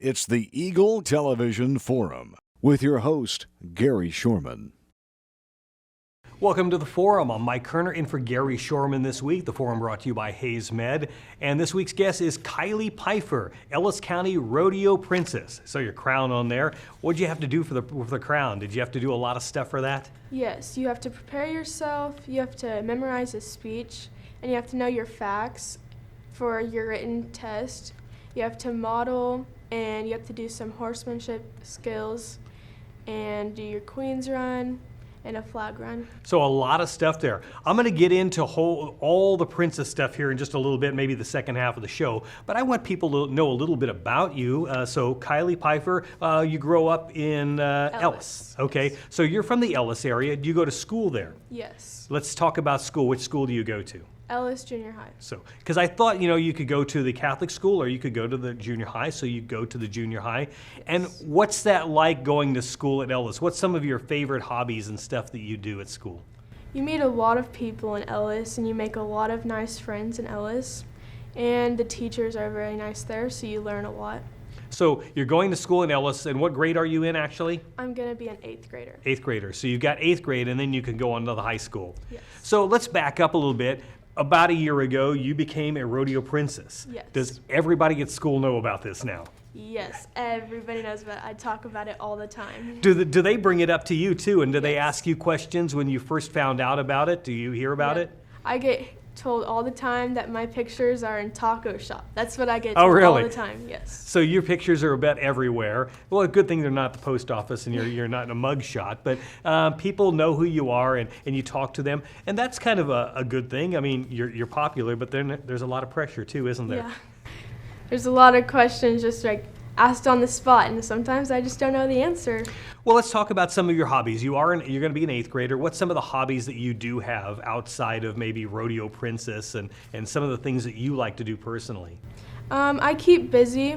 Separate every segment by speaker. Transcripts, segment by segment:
Speaker 1: It's the Eagle Television Forum with your host, Gary Shorman.
Speaker 2: Welcome to the Forum. I'm Mike Kerner in for Gary Shorman this week. The Forum brought to you by Hayes Med. And this week's guest is Kylee Pfeifer, Ellis County Rodeo Princess. So your crown on there. What did you have to do for the crown? Did you have to do a lot of stuff for that?
Speaker 3: Yes, you have to prepare yourself, you have to memorize a speech, and you have to know your facts for your written test. You have to model, and you have to do some horsemanship skills, and do your queen's run, and a flag run.
Speaker 2: So a lot of stuff there. I'm going to get into all the princess stuff here in just a little bit, maybe the second half of the show. But I want people to know a little bit about you. So Kylee Pfeifer, you grow up in Ellis. Okay, yes. So you're from the Ellis area. Do you go to school there?
Speaker 3: Yes.
Speaker 2: Let's talk about school. Which school do you go to?
Speaker 3: Ellis Junior High.
Speaker 2: So, because I thought, you could go to the Catholic school or you could go to the junior high, so you go to the junior high. Yes. And what's that like going to school at Ellis? What's some of your favorite hobbies and stuff that you do at school?
Speaker 3: You meet a lot of people in Ellis and you make a lot of nice friends in Ellis. And the teachers are very nice there, so you learn a lot.
Speaker 2: So you're going to school in Ellis, and what grade are you in actually?
Speaker 3: I'm going to be an 8th grader.
Speaker 2: 8th grader. So you've got 8th grade and then you can go on to the high school.
Speaker 3: Yes.
Speaker 2: So let's back up a little bit. About a year ago, you became a rodeo princess.
Speaker 3: Yes.
Speaker 2: Does everybody at school know about this now?
Speaker 3: Yes, everybody knows about it. I talk about it all the time.
Speaker 2: Do they bring it up to you too? And do they ask you questions when you first found out about it? Do you hear about it?
Speaker 3: I get told all the time that my pictures are in taco shop. That's what I get told all the time, yes.
Speaker 2: So your pictures are about everywhere. Well, a good thing they're not at the post office and you're not in a mug shot, but people know who you are and you talk to them, and that's kind of a good thing. I mean, you're popular, but then there's a lot of pressure too, isn't there?
Speaker 3: Yeah. There's a lot of questions just like asked on the spot, and sometimes I just don't know the answer.
Speaker 2: Well, let's talk about some of your hobbies. You're going to be an 8th grader. What's some of the hobbies that you do have outside of maybe Rodeo Princess and some of the things that you like to do personally?
Speaker 3: I keep busy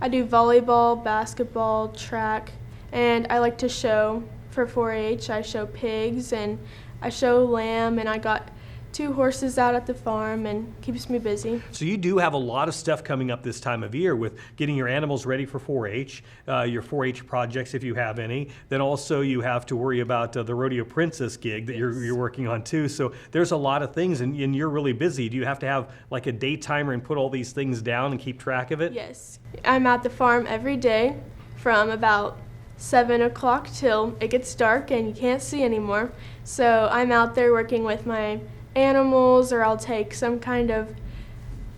Speaker 3: I do volleyball, basketball, track, and I like to show for 4-H. I show pigs and I show lamb, and I got 2 horses out at the farm, and keeps me busy.
Speaker 2: So you do have a lot of stuff coming up this time of year with getting your animals ready for 4-H, your 4-H projects if you have any. Then also you have to worry about the Rodeo Princess gig that you're working on too. So there's a lot of things, and you're really busy. Do you have to have like a day timer and put all these things down and keep track of it?
Speaker 3: Yes. I'm at the farm every day from about 7 o'clock till it gets dark and you can't see anymore. So I'm out there working with my animals, or I'll take some kind of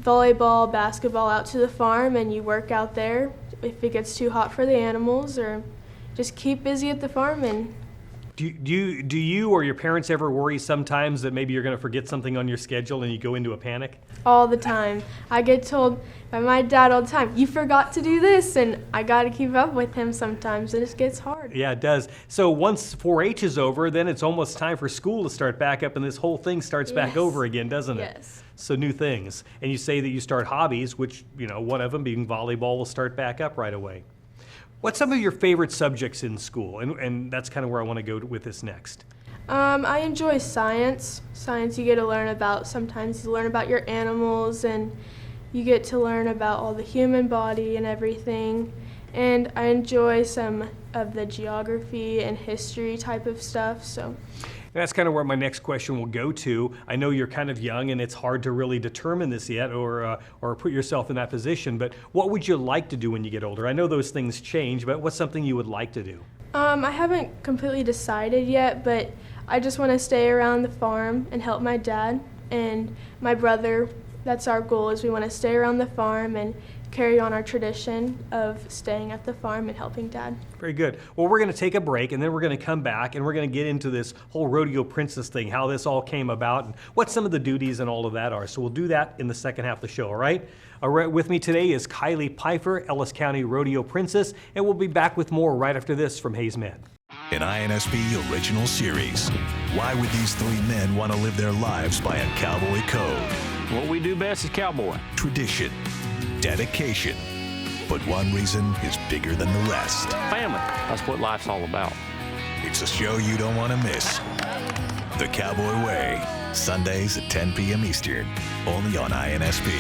Speaker 3: volleyball, basketball out to the farm, and you work out there if it gets too hot for the animals, or just keep busy at the farm. And
Speaker 2: do you or your parents ever worry sometimes that maybe you're going to forget something on your schedule and you go into a panic?
Speaker 3: All the time. I get told by my dad all the time, you forgot to do this, and I got to keep up with him sometimes, and it gets hard.
Speaker 2: Yeah, it does. So once 4-H is over, then it's almost time for school to start back up, and this whole thing starts back over again, doesn't it?
Speaker 3: Yes.
Speaker 2: So new things. And you say that you start hobbies, which, one of them being volleyball will start back up right away. What's some of your favorite subjects in school? And that's kind of where I want to go with this next.
Speaker 3: I enjoy science. Science you get to learn about, sometimes you learn about your animals, and you get to learn about all the human body and everything. And I enjoy some of the geography and history type of stuff. So.
Speaker 2: And that's kind of where my next question will go to. I know you're kind of young and it's hard to really determine this yet or put yourself in that position, but what would you like to do when you get older? I know those things change, but what's something you would like to do?
Speaker 3: I haven't completely decided yet, but I just want to stay around the farm and help my dad and my brother. That's our goal, is we want to stay around the farm and carry on our tradition of staying at the farm and helping Dad.
Speaker 2: Very good. Well, we're going to take a break, and then we're going to come back, and we're going to get into this whole Rodeo Princess thing, how this all came about, and what some of the duties and all of that are. So we'll do that in the second half of the show, all right? All right, with me today is Kylee Pfeifer, Ellis County Rodeo Princess, and we'll be back with more right after this from Hayes Med.
Speaker 4: An INSP original series. Why would these 3 men want to live their lives by a cowboy code?
Speaker 5: What we do best is cowboy.
Speaker 4: Tradition. Dedication. But one reason is bigger than the rest.
Speaker 5: Family. That's what life's all about.
Speaker 4: It's a show you don't want to miss. The Cowboy Way. Sundays at 10 p.m. Eastern. Only on INSP.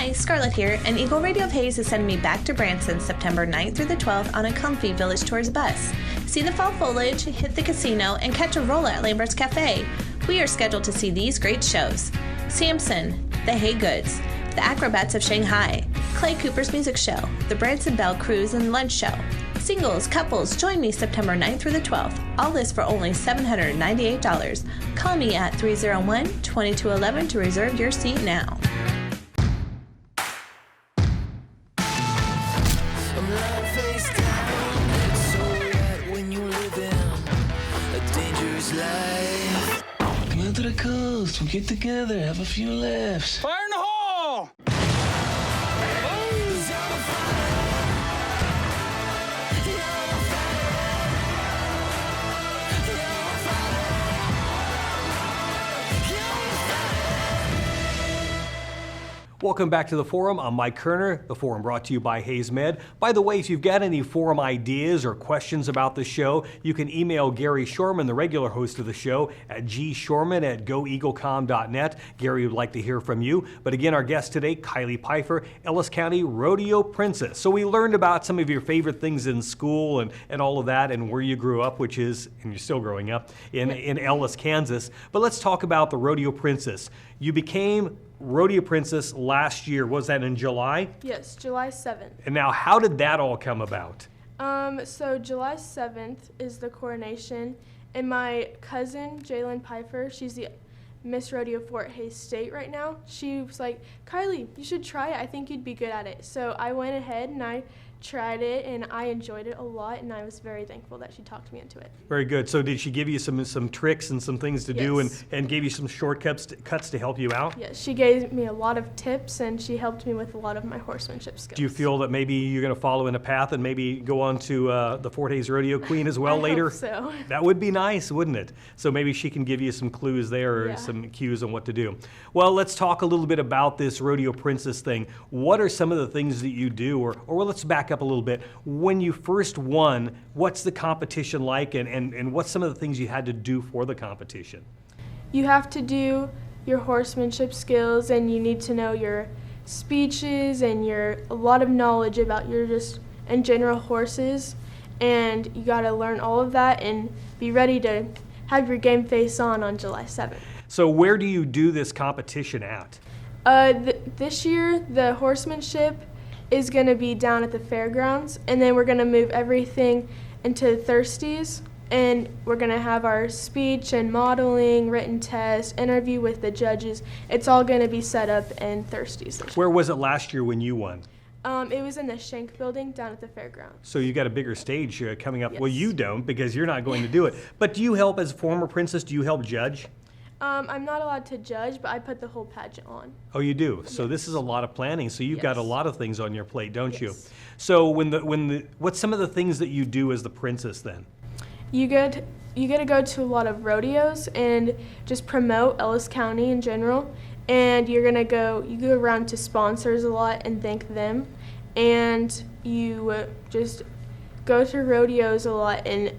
Speaker 6: Hi, Scarlett here, and Eagle Radio of Hayes is sending me back to Branson September 9th through the 12th on a comfy Village Tours bus. See the fall foliage, hit the casino, and catch a roll at Lambert's Cafe. We are scheduled to see these great shows: Samson, The Hay Goods, The Acrobats of Shanghai, Clay Cooper's Music Show, The Branson Bell Cruise and Lunch Show. Singles, couples, join me September 9th through the 12th. All this for only $798. Call me at 301-2211 to reserve your seat now.
Speaker 7: Come out to the coast, we'll get together, have a few laughs.
Speaker 8: Fire in the hole!
Speaker 2: Welcome back to the Forum. I'm Mike Kerner. The Forum brought to you by Hayes Med. By the way, if you've got any Forum ideas or questions about the show, you can email Gary Shorman, the regular host of the show, at gshorman@goeaglecom.net. Gary would like to hear from you. But again, our guest today, Kylee Pfeifer, Ellis County Rodeo Princess. So we learned about some of your favorite things in school and all of that, and where you grew up, which is, and you're still growing up, in Ellis, Kansas. But let's talk about the Rodeo Princess. You became Rodeo Princess last year. Was that in July?
Speaker 3: Yes, July 7th.
Speaker 2: And now, how did that all come about?
Speaker 3: So July 7th is the coronation, and my cousin, Jalen Pfeifer, she's the Miss Rodeo Fort Hays State right now. She was like, Kylee, you should try it. I think you'd be good at it. So I went ahead and I tried it, and I enjoyed it a lot, and I was very thankful that she talked me into it.
Speaker 2: Very good. So did she give you some tricks and some things to do,
Speaker 3: Yes.
Speaker 2: and gave you some shortcuts cuts to help you out?
Speaker 3: Yes, she gave me a lot of tips, and she helped me with a lot of my horsemanship skills.
Speaker 2: Do you feel that maybe you're going to follow in a path and maybe go on to the Fort Hays Rodeo Queen as well
Speaker 3: I
Speaker 2: later?
Speaker 3: hope so.
Speaker 2: That would be nice, wouldn't it? So maybe she can give you some clues there, or
Speaker 3: Yeah.
Speaker 2: some cues on what to do. Well, let's talk a little bit about this Rodeo Princess thing. What are some of the things that you do, or let's back up a little bit. When you first won, what's the competition like, and what's some of the things you had to do for the competition?
Speaker 3: You have to do your horsemanship skills, and you need to know your speeches and a lot of knowledge about your just in general horses, and you got to learn all of that and be ready to have your game face on July 7th.
Speaker 2: So where do you do this competition at?
Speaker 3: This year, the horsemanship is going to be down at the fairgrounds, and then we're going to move everything into Thirsties, and we're going to have our speech and modeling, written test, interview with the judges. It's all going to be set up in Thirsties this year.
Speaker 2: Where was it last year when you won?
Speaker 3: It was in the Shank building down at the fairgrounds.
Speaker 2: So you got a bigger stage coming up.
Speaker 3: Yes.
Speaker 2: Well, you don't, because you're not going to do it. But do you help, as former princess, do you help judge?
Speaker 3: I'm not allowed to judge, but I put the whole pageant on.
Speaker 2: Oh, you do. So
Speaker 3: Yes.
Speaker 2: this is a lot of planning. So you've got a
Speaker 3: Yes.
Speaker 2: lot of things on your plate, don't you?
Speaker 3: Yes.
Speaker 2: So what's some of the things that you do as the princess then?
Speaker 3: You get to go to a lot of rodeos and just promote Ellis County in general. And you go around to sponsors a lot and thank them. And you just go to rodeos a lot and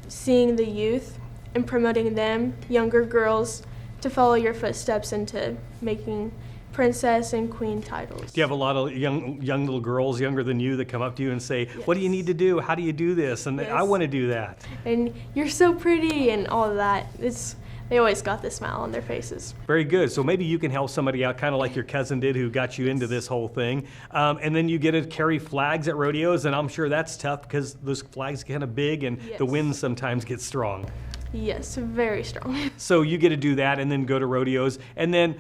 Speaker 3: seeing the youth and promoting them, younger girls, to follow your footsteps into making princess and queen titles.
Speaker 2: Do you have a lot of young little girls younger than you that come up to you and say, what do you
Speaker 3: Yes.
Speaker 2: need to do? How do you do this? And I
Speaker 3: Yes.
Speaker 2: want to do that.
Speaker 3: And you're so pretty and all of that. They always got the smile on their faces.
Speaker 2: Very good. So maybe you can help somebody out, kind of like your cousin did, who got you into this whole thing. And then you get to carry flags at rodeos, and I'm sure that's tough because those flags get kind of big, and the
Speaker 3: Yes.
Speaker 2: wind sometimes gets strong.
Speaker 3: Yes, very strong.
Speaker 2: So you get to do that and then go to rodeos. And then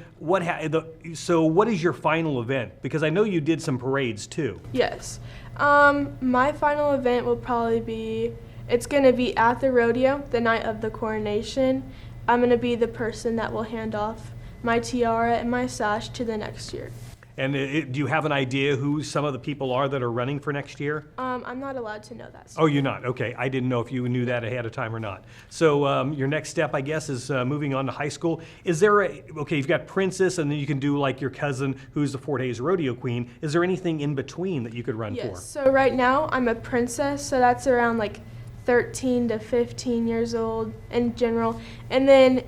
Speaker 2: so what is your final event? Because I know you did some parades too.
Speaker 3: Yes. My final event will probably it's going to be at the rodeo the night of the coronation. I'm going to be the person that will hand off my tiara and my sash to the next year.
Speaker 2: And do you have an idea who some of the people are that are running for next year?
Speaker 3: I'm not allowed to know that.
Speaker 2: Oh, you're not? Okay. I didn't know if you knew that ahead of time or not. So your next step, I guess, is moving on to high school. Is there you've got princess, and then you can do like your cousin who's the Fort Hays Rodeo Queen. Is there anything in between that you could run for?
Speaker 3: Yes. So right now I'm a princess, so that's around like 13 to 15 years old in general. And then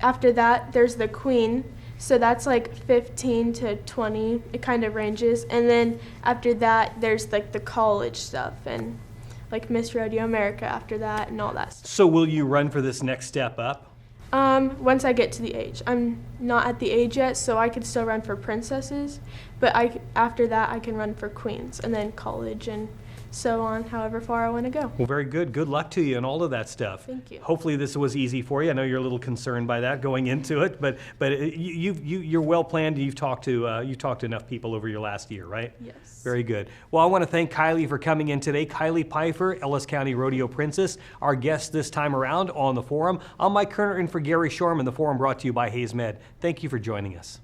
Speaker 3: after that, there's the queen. So that's like 15 to 20. It kind of ranges. And then after that, there's like the college stuff and like Miss Rodeo America after that and all that stuff.
Speaker 2: So will you run for this next step up?
Speaker 3: Once I get to the age. I'm not at the age yet, so I could still run for princesses. But after that, I can run for queens and then college and so on, however far I want to go.
Speaker 2: Well, very good. Good luck to you and all of that stuff.
Speaker 3: Thank you.
Speaker 2: Hopefully this was easy for you. I know you're a little concerned by that going into it, but you're well planned. You've talked to enough people over your last year, right?
Speaker 3: Yes.
Speaker 2: Very good. Well, I want to thank Kylee for coming in today. Kylee Pfeifer, Ellis County Rodeo Princess, our guest this time around on the Forum. I'm Mike Kerner in for Gary Shorman. The Forum brought to you by Hayes Med. Thank you for joining us.